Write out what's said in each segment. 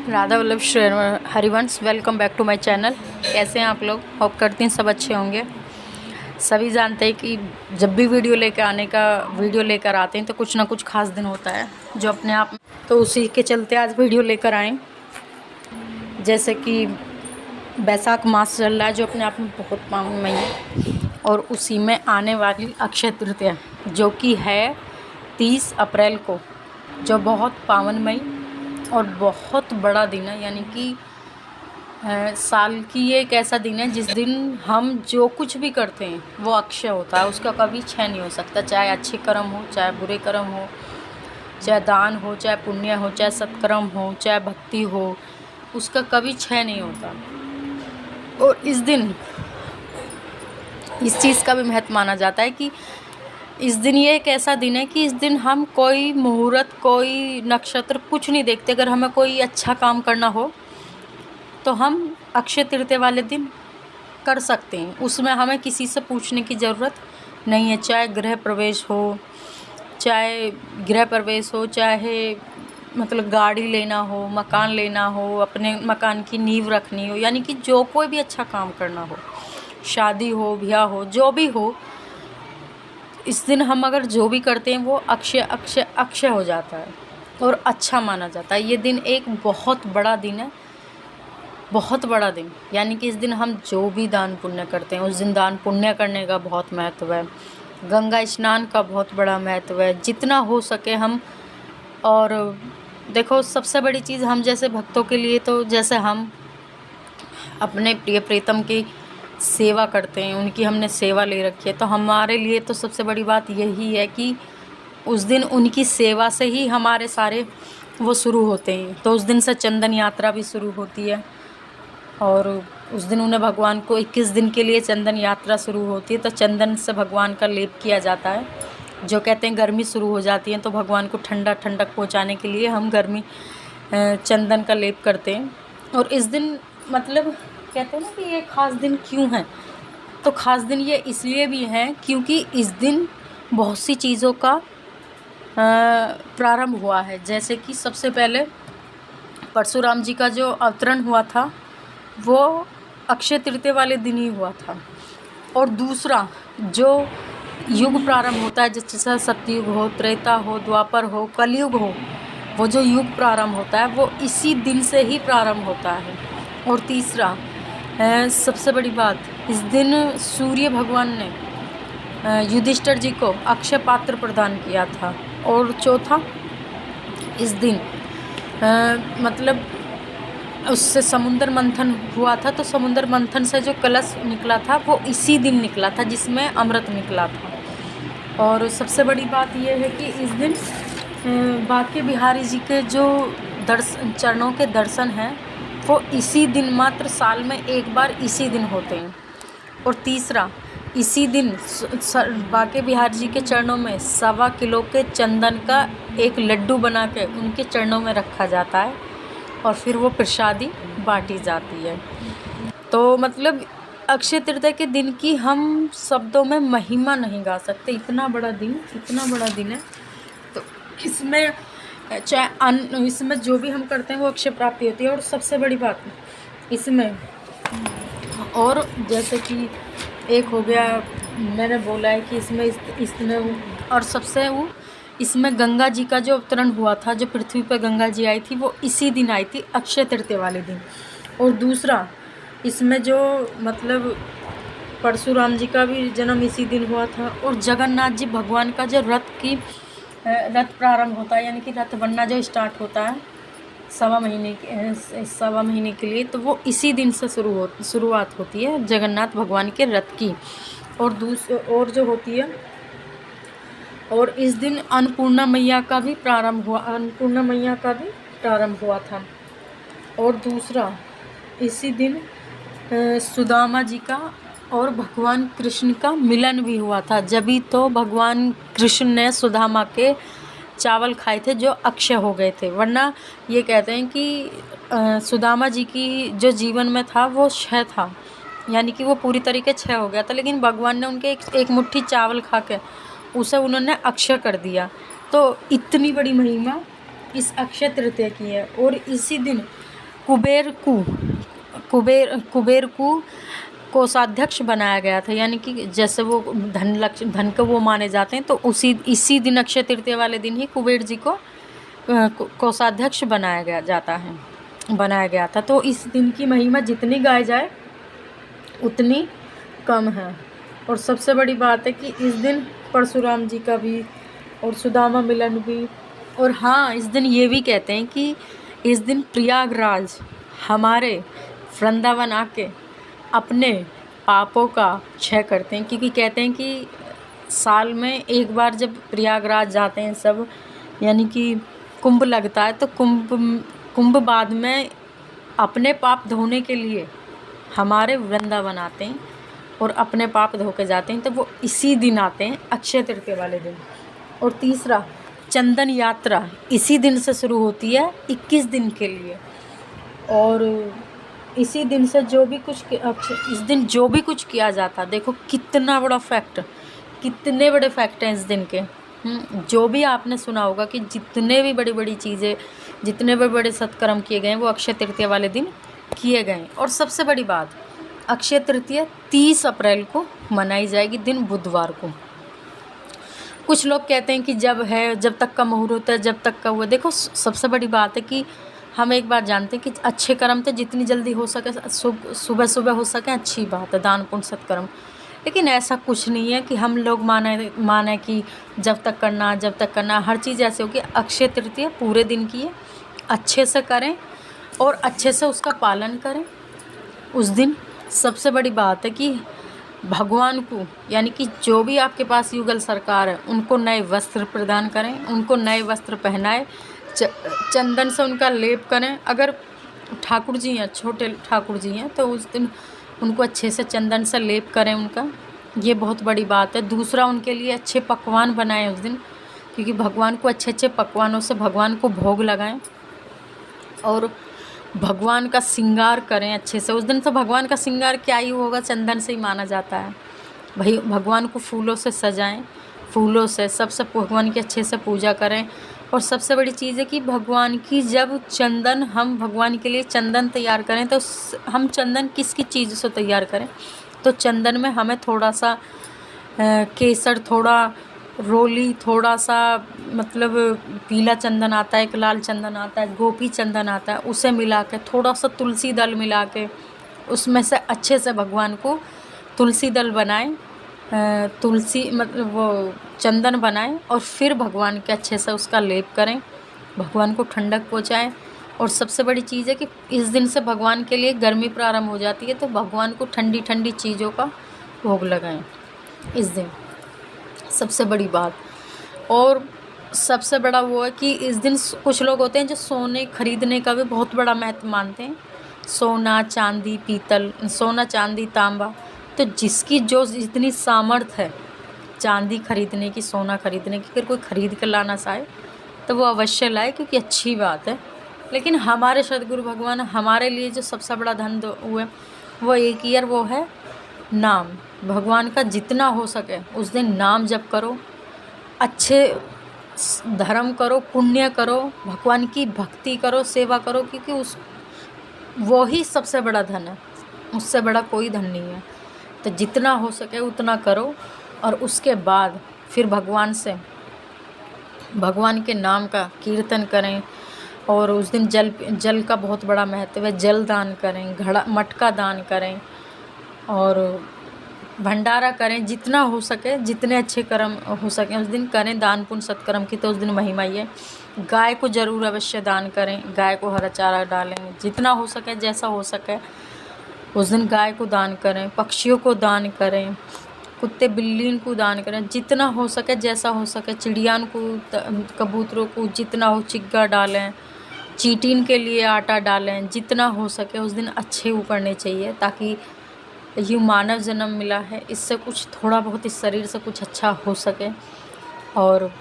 Radha Vallabh Shri Harivansh. Welcome back to my channel. कैसे हैं आप लोग? होप करती हैं सब अच्छे होंगे। सभी जानते हैं कि जब भी वीडियो लेकर आते हैं तो कुछ ना कुछ खास दिन होता है जो अपने आप, तो उसी के चलते आज वीडियो लेकर आए। जैसे कि बैसाख मास चल रहा है जो अपने आप में बहुत पावनमय है, और उसी में आने वाली अक्षय तृतीया जो कि है 30 अप्रैल को, जो बहुत पावनमय और बहुत बड़ा दिन है। यानी कि साल की ये एक ऐसा दिन है जिस दिन हम जो कुछ भी करते हैं वो अक्षय होता है, उसका कभी क्षय नहीं हो सकता। चाहे अच्छे कर्म हो, चाहे बुरे कर्म हो, चाहे दान हो, चाहे पुण्य हो, चाहे सत्कर्म हो, चाहे भक्ति हो, उसका कभी क्षय नहीं होता। और इस दिन इस चीज़ का भी महत्व माना जाता है कि इस दिन ये एक ऐसा दिन है कि इस दिन हम कोई मुहूर्त, कोई नक्षत्र कुछ नहीं देखते। अगर हमें कोई अच्छा काम करना हो तो हम अक्षय तृतीया वाले दिन कर सकते हैं। उसमें हमें किसी से पूछने की ज़रूरत नहीं है। चाहे गृह प्रवेश हो, चाहे मतलब गाड़ी लेना हो, मकान लेना हो, अपने मकान की नींव रखनी हो, यानी कि जो कोई भी अच्छा काम करना हो, शादी हो, ब्याह हो, जो भी हो, इस दिन हम अगर जो भी करते हैं वो अक्षय अक्षय अक्षय हो जाता है और अच्छा माना जाता है। ये दिन एक बहुत बड़ा दिन है, बहुत बड़ा दिन। यानी कि इस दिन हम जो भी दान पुण्य करते हैं उस दिन दान पुण्य करने का बहुत महत्व है। गंगा स्नान का बहुत बड़ा महत्व है, जितना हो सके हम। और देखो, सबसे बड़ी चीज़ हम जैसे भक्तों के लिए, तो जैसे हम अपने प्रिय प्रीतम की सेवा करते हैं, उनकी हमने सेवा ले रखी है, तो हमारे लिए तो सबसे बड़ी बात यही है कि उस दिन उनकी सेवा से ही हमारे सारे वो शुरू होते हैं। तो उस दिन से चंदन यात्रा भी शुरू होती है, और उस दिन उन्हें भगवान को 21 दिन के लिए चंदन यात्रा शुरू होती है। तो चंदन से भगवान का लेप किया जाता है। जो कहते हैं गर्मी शुरू हो जाती है तो भगवान को ठंडक पहुँचाने के लिए हम चंदन का लेप करते हैं। और इस दिन मतलब कहते हैं ना कि ये खास दिन क्यों है, तो खास दिन ये इसलिए भी है क्योंकि इस दिन बहुत सी चीज़ों का प्रारंभ हुआ है। जैसे कि सबसे पहले परशुराम जी का जो अवतरण हुआ था वो अक्षय तृतीया वाले दिन ही हुआ था। और दूसरा जो युग प्रारंभ होता है, जैसे सतयुग हो, त्रेता हो, द्वापर हो, कलयुग हो, वो जो युग प्रारंभ होता है वो इसी दिन से ही प्रारंभ होता है। और तीसरा सबसे बड़ी बात, इस दिन सूर्य भगवान ने युधिष्ठिर जी को अक्षय पात्र प्रदान किया था। और चौथा, इस दिन मतलब उससे समुद्र मंथन हुआ था, तो समुद्र मंथन से जो कलश निकला था वो इसी दिन निकला था जिसमें अमृत निकला था। और सबसे बड़ी बात यह है कि इस दिन बांके बिहारी जी के जो चरणों के दर्शन हैं वो इसी दिन, मात्र साल में एक बार इसी दिन होते हैं। और तीसरा, इसी दिन बांके बिहारी जी के चरणों में 1.25 किलो के चंदन का एक लड्डू बना के उनके चरणों में रखा जाता है और फिर वो प्रसादी बांटी जाती है। तो मतलब अक्षय तृतीया के दिन की हम शब्दों में महिमा नहीं गा सकते। इतना बड़ा दिन है। तो इसमें इसमें जो भी हम करते हैं वो अक्षय प्राप्ति होती है। और सबसे बड़ी बात इसमें, और जैसे कि एक हो गया, मैंने बोला है कि इसमें और सबसे वो इसमें गंगा जी का जो अवतरण हुआ था, जो पृथ्वी पर गंगा जी आई थी वो इसी दिन आई थी, अक्षय तृतीया वाले दिन। और दूसरा, इसमें जो मतलब परशुराम जी का भी जन्म इसी दिन हुआ था। और जगन्नाथ जी भगवान का जो रथ प्रारंभ होता है, यानी कि रथ बनना जो स्टार्ट होता है 1.25 महीने के लिए, तो वो इसी दिन से शुरुआत होती है जगन्नाथ भगवान के रथ की। और जो होती है, और इस दिन अन्नपूर्णा मैया का भी प्रारंभ हुआ था। और दूसरा, इसी दिन सुदामा जी का और भगवान कृष्ण का मिलन भी हुआ था। जभी तो भगवान कृष्ण ने सुदामा के चावल खाए थे जो अक्षय हो गए थे। वरना ये कहते हैं कि सुदामा जी की जो जीवन में था वो क्षय था, यानी कि वो पूरी तरीके क्षय हो गया था, लेकिन भगवान ने उनके एक मुट्ठी चावल खा के उसे उन्होंने अक्षय कर दिया। तो इतनी बड़ी महिमा इस अक्षय तृतीया की है। और इसी दिन कुबेर कु कुबेर कु कोषाध्यक्ष बनाया गया था, यानी कि जैसे वो धन को वो माने जाते हैं, तो इसी दिन अक्षय तृतीया वाले दिन ही कुबेर जी को कोषाध्यक्ष बनाया गया था। तो इस दिन की महिमा जितनी गाई जाए उतनी कम है। और सबसे बड़ी बात है कि इस दिन परशुराम जी का भी और सुदामा मिलन भी, और हाँ, इस दिन ये भी कहते हैं कि इस दिन प्रयागराज हमारे वृंदावन आके अपने पापों का क्षय करते हैं, क्योंकि कहते हैं कि साल में एक बार जब प्रयागराज जाते हैं सब, यानी कि कुंभ लगता है, तो कुंभ बाद में अपने पाप धोने के लिए हमारे वृंदावन आते हैं और अपने पाप धो के जाते हैं, तो वो इसी दिन आते हैं, अक्षय तृतीया वाले दिन। और तीसरा, चंदन यात्रा इसी दिन से शुरू होती है 21 दिन के लिए, और इसी दिन से इस दिन जो भी कुछ किया जाता, देखो कितना बड़ा फैक्ट, कितने बड़े फैक्ट हैं इस दिन के। जो भी आपने सुना होगा कि जितने भी बड़ी बड़ी चीज़ें, जितने भी बड़े सत्कर्म किए गए हैं वो अक्षय तृतीया वाले दिन किए गए। और सबसे बड़ी बात, अक्षय तृतीया 30 अप्रैल को मनाई जाएगी, दिन बुधवार को। कुछ लोग कहते हैं कि जब तक का मुहूर्त है, जब तक का हुआ। देखो सबसे बड़ी बात है कि हम एक बात जानते हैं कि अच्छे कर्म तो जितनी जल्दी हो सके, सुबह सुबह हो सके, अच्छी बात है, दान पुण्य सत्कर्म। लेकिन ऐसा कुछ नहीं है कि हम लोग माने कि जब तक करना, हर चीज़ ऐसे होगी। अक्षय तृतीया पूरे दिन की है, अच्छे से करें और अच्छे से उसका पालन करें। उस दिन सबसे बड़ी बात है कि भगवान को, यानी कि जो भी आपके पास युगल सरकार है, उनको नए वस्त्र प्रदान करें, उनको नए वस्त्र पहनाएं, चंदन से उनका लेप करें। अगर ठाकुर जी हैं, छोटे ठाकुर जी हैं, तो उस दिन उनको अच्छे से चंदन से लेप करें उनका, ये बहुत बड़ी बात है। दूसरा, उनके लिए अच्छे पकवान बनाएं उस दिन, क्योंकि भगवान को अच्छे पकवानों से भगवान को भोग लगाएं, और भगवान का श्रृंगार करें अच्छे से। उस दिन तो भगवान का श्रृंगार क्या ही होगा, चंदन से ही माना जाता है भाई। भगवान को फूलों से सजाएं, फूलों से सबसे भगवान की अच्छे से पूजा करें। और सबसे बड़ी चीज़ है कि भगवान की जब चंदन, हम भगवान के लिए चंदन तैयार करें, तो हम चंदन किसकी चीज़ से तैयार करें, तो चंदन में हमें थोड़ा सा केसर, थोड़ा रोली, थोड़ा सा मतलब पीला चंदन आता है, एक लाल चंदन आता है, गोपी चंदन आता है, उसे मिला के, थोड़ा सा तुलसी दल मिला के, उसमें से अच्छे से भगवान को तुलसी दल बनाएं, तुलसी मतलब वो चंदन बनाएं, और फिर भगवान के अच्छे से उसका लेप करें, भगवान को ठंडक पहुँचाएं। और सबसे बड़ी चीज़ है कि इस दिन से भगवान के लिए गर्मी प्रारंभ हो जाती है, तो भगवान को ठंडी ठंडी चीज़ों का भोग लगाएं इस दिन, सबसे बड़ी बात। और सबसे बड़ा वो है कि इस दिन कुछ लोग होते हैं जो सोने खरीदने का भी बहुत बड़ा महत्व मानते हैं। सोना, चांदी, पीतल, सोना, चांदी, तांबा, तो जिसकी जो जितनी सामर्थ्य है चांदी खरीदने की, सोना खरीदने की, अगर कोई ख़रीद कर लाना चाहे तो वो अवश्य लाए, क्योंकि अच्छी बात है। लेकिन हमारे सद्गुरु भगवान हमारे लिए जो सबसे बड़ा धन हुए वो एक ही है, वो है नाम। भगवान का जितना हो सके उस दिन नाम जप करो, अच्छे धर्म करो, पुण्य करो, भगवान की भक्ति करो, सेवा करो, क्योंकि वो ही सबसे बड़ा धन है, उससे बड़ा कोई धन नहीं है। तो जितना हो सके उतना करो, और उसके बाद फिर भगवान के नाम का कीर्तन करें। और उस दिन जल का बहुत बड़ा महत्व है, जल दान करें, मटका दान करें, और भंडारा करें, जितना हो सके, जितने अच्छे कर्म हो सके उस दिन करें, दान पुण्य सत्कर्म की तो उस दिन महिमा ही है। गाय को ज़रूर अवश्य दान करें, गाय को हरा चारा डालें, जितना हो सके, जैसा हो सके उस दिन गाय को दान करें, पक्षियों को दान करें, कुत्ते बिल्ली को दान करें, जितना हो सके, जैसा हो सके, चिड़ियान को, कबूतरों को जितना हो, चिग्गा डालें, चींटिन के लिए आटा डालें, जितना हो सके उस दिन अच्छे वो करने चाहिए, ताकि ये मानव जन्म मिला है, इससे कुछ थोड़ा बहुत इस शरीर से कुछ अच्छा हो सके। और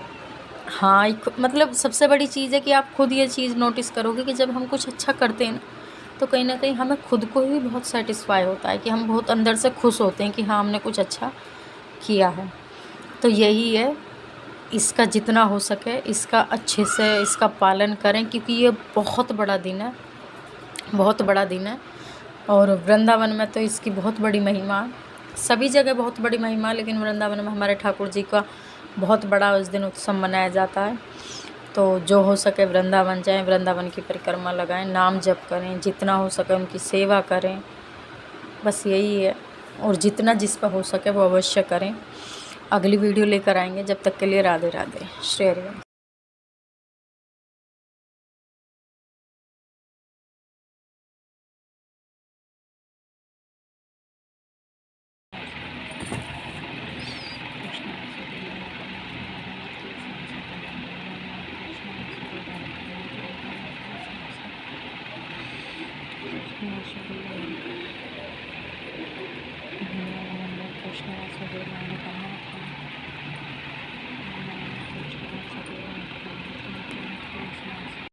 हाँ, मतलब सबसे बड़ी चीज़ है कि आप खुद ये चीज़ नोटिस करोगे कि जब हम कुछ अच्छा करते हैं ना, तो कहीं ना कहीं हमें खुद को ही बहुत सेटिस्फाई होता है, कि हम बहुत अंदर से खुश होते हैं कि हाँ, हमने कुछ अच्छा किया है। तो यही है, इसका जितना हो सके इसका अच्छे से इसका पालन करें, क्योंकि ये बहुत बड़ा दिन है। बहुत बड़ा दिन है। और वृंदावन में तो इसकी बहुत बड़ी महिमा है। सभी जगह बहुत बड़ी महिमा है, लेकिन वृंदावन में हमारे ठाकुर जी का बहुत बड़ा उस दिन उत्सव मनाया जाता है। तो जो हो सके वृंदावन जाएं, वृंदावन की परिक्रमा लगाएं, नाम जप करें, जितना हो सके उनकी सेवा करें, बस यही है। और जितना जिस पर हो सके वो अवश्य करें। अगली वीडियो लेकर आएंगे, जब तक के लिए राधे राधे, श्री हरिवंश। कृष्ण